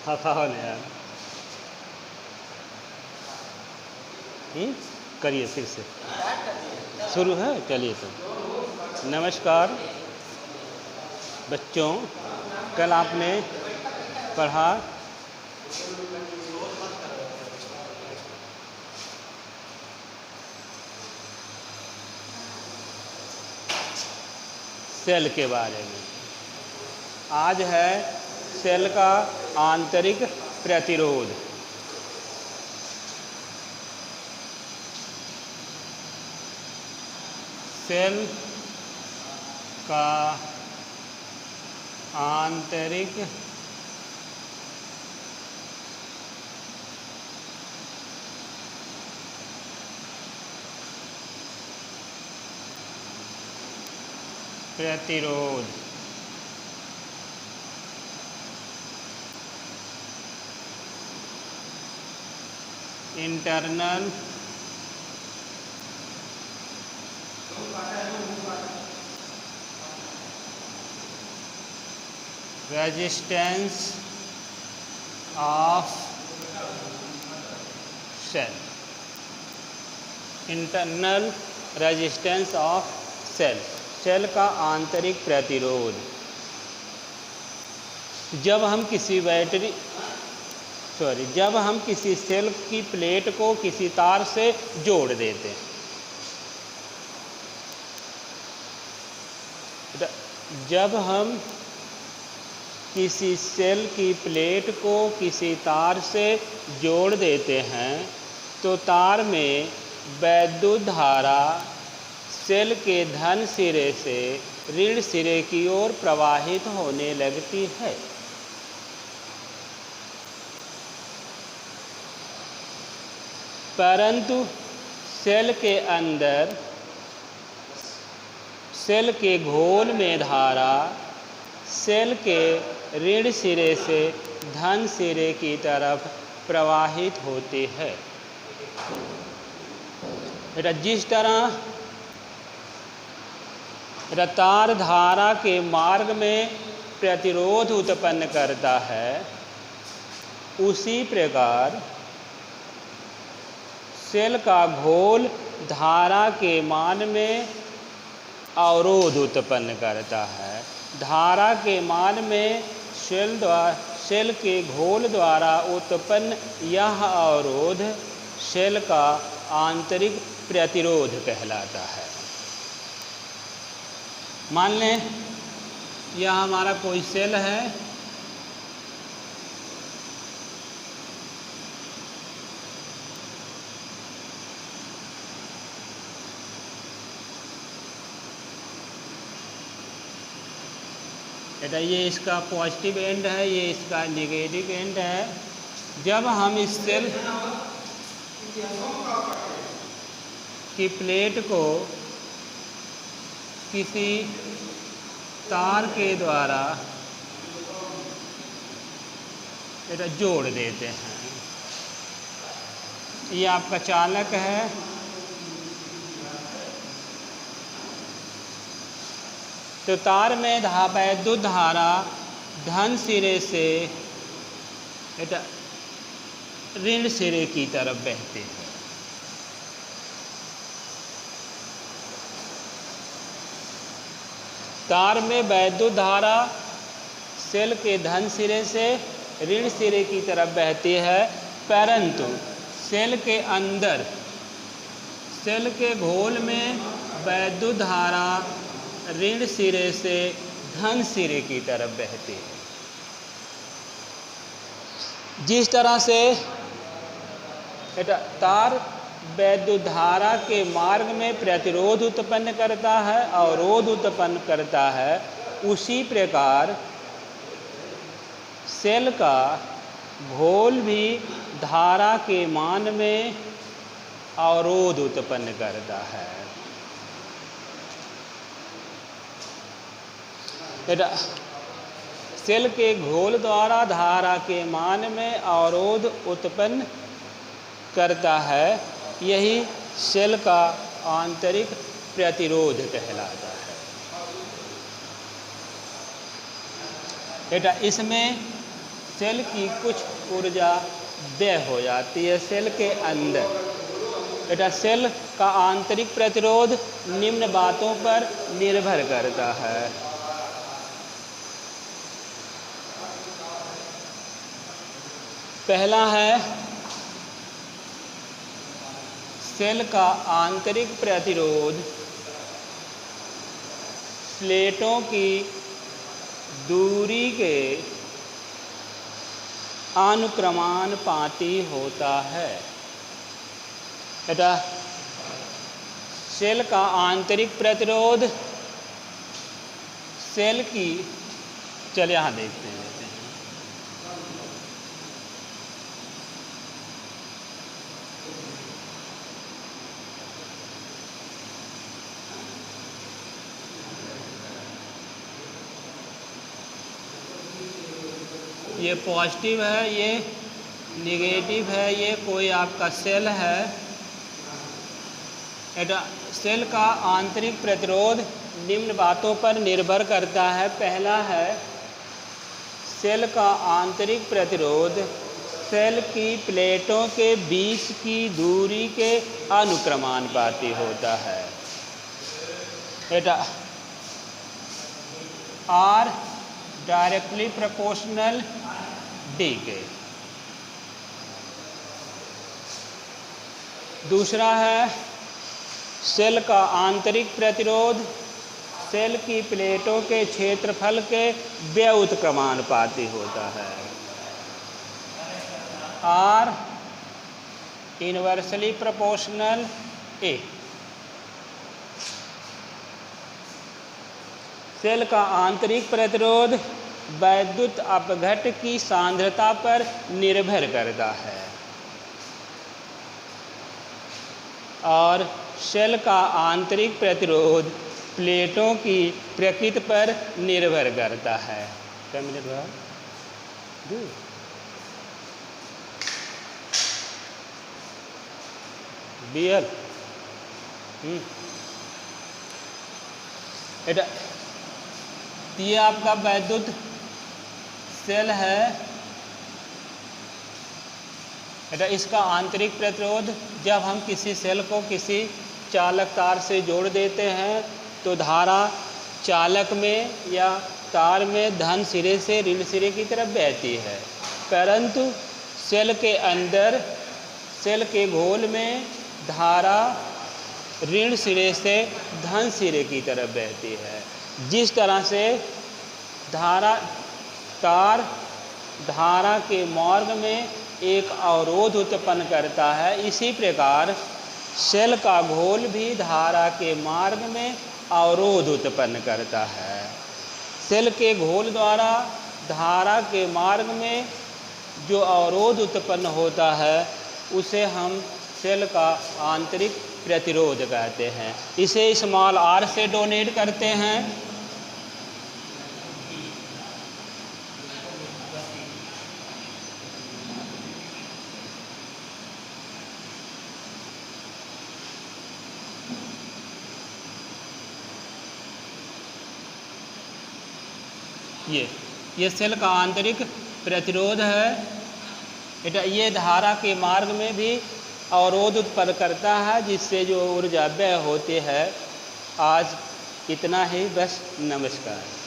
हवा हो यार। करिए फिर से शुरू है। चलिए तो नमस्कार बच्चों, कल आपने पढ़ा सेल के बारे में। आज है सेल का आंतरिक प्रतिरोध। सेल का आंतरिक प्रतिरोध। Internal resistance of cell. Internal resistance of cell, cell का आंतरिक प्रतिरोध। जब हम किसी सेल की प्लेट को किसी तार से जोड़ देते हैं, जब हम किसी सेल की प्लेट को किसी तार से जोड़ देते हैं तो तार में वैद्युत धारा सेल के धन सिरे से ऋण सिरे की ओर प्रवाहित होने लगती है। परंतु सेल के अंदर सेल के घोल में धारा सेल के ऋण सिरे से धन सिरे की तरफ प्रवाहित होती है। जिस तरह तार धारा के मार्ग में प्रतिरोध उत्पन्न करता है, उसी प्रकार सेल का घोल धारा के मान में अवरोध उत्पन्न करता है। धारा के मान में सेल के घोल द्वारा उत्पन्न यह अवरोध सेल का आंतरिक प्रतिरोध कहलाता है। मान लें यह हमारा कोई सेल है, बेटा ये इसका पॉजिटिव एंड है, ये इसका नेगेटिव एंड है। जब हम इस सेल की प्लेट को किसी तार के द्वारा बेटा जोड़ देते हैं, ये आपका चालक है, तो तार में वैद्युत धारा धन सिरे से बेटा ऋण सिरे की तरफ बहती है। तार में वैद्युत धारा सेल के धन सिरे से ऋण सिरे की तरफ बहती है, परंतु सेल के अंदर सेल के घोल में वैद्युत धारा ऋण सिरे से धन सिरे की तरफ बहती है। जिस तरह से तार वैद्युत धारा के मार्ग में प्रतिरोध उत्पन्न करता है, अवरोध उत्पन्न करता है, उसी प्रकार सेल का घोल भी धारा के मान में अवरोध उत्पन्न करता है। सेल के घोल द्वारा धारा के मान में अवरोध उत्पन्न करता है, यही सेल का आंतरिक प्रतिरोध कहलाता है। बेटा इसमें सेल की कुछ ऊर्जा व्यय हो जाती है सेल के अंदर। बेटा सेल का आंतरिक प्रतिरोध निम्न बातों पर निर्भर करता है। पहला है सेल का आंतरिक प्रतिरोध प्लेटों की दूरी के अनुक्रमानुपाती होता है। बेटा सेल का आंतरिक प्रतिरोध सेल की, चलिए यहाँ देखते हैं। ये पॉजिटिव है, ये नेगेटिव है, ये कोई आपका सेल है। सेल का आंतरिक प्रतिरोध निम्न बातों पर निर्भर करता है। पहला है सेल का आंतरिक प्रतिरोध सेल की प्लेटों के बीच की दूरी के अनुक्रमानुपाती होता है। बेटा R डायरेक्टली प्रोपोर्शनल D के। दूसरा है सेल का आंतरिक प्रतिरोध सेल की प्लेटों के क्षेत्रफल के व्युत्क्रमानुपाती होता है। R inversely proportional A। Cell का आंतरिक प्रतिरोध वैद्युत अपघट की सांद्रता पर निर्भर करता है और सेल का आंतरिक प्रतिरोध प्लेटों की प्रकृति पर निर्भर करता है। क्या मिनट बाद BL ये आपका वैद्युत सेल है। बेटा इसका आंतरिक प्रतिरोध जब हम किसी सेल को किसी चालक तार से जोड़ देते हैं तो धारा चालक में या तार में धन सिरे से ऋण सिरे की तरफ बहती है, परंतु सेल के अंदर सेल के घोल में धारा ऋण सिरे से धन सिरे की तरफ बहती है। जिस तरह से तार धारा के मार्ग में एक अवरोध उत्पन्न करता है, इसी प्रकार सेल का घोल भी धारा के मार्ग में अवरोध उत्पन्न करता है। सेल के घोल द्वारा धारा के मार्ग में जो अवरोध उत्पन्न होता है उसे हम सेल का आंतरिक प्रतिरोध कहते हैं। इसे स्मॉल r से डोनेट करते हैं। ये सेल का आंतरिक प्रतिरोध है। बेटा ये धारा के मार्ग में भी अवरोध उत्पन्न करता है, जिससे जो ऊर्जा व्यय होती है। आज इतना ही, बस। नमस्कार।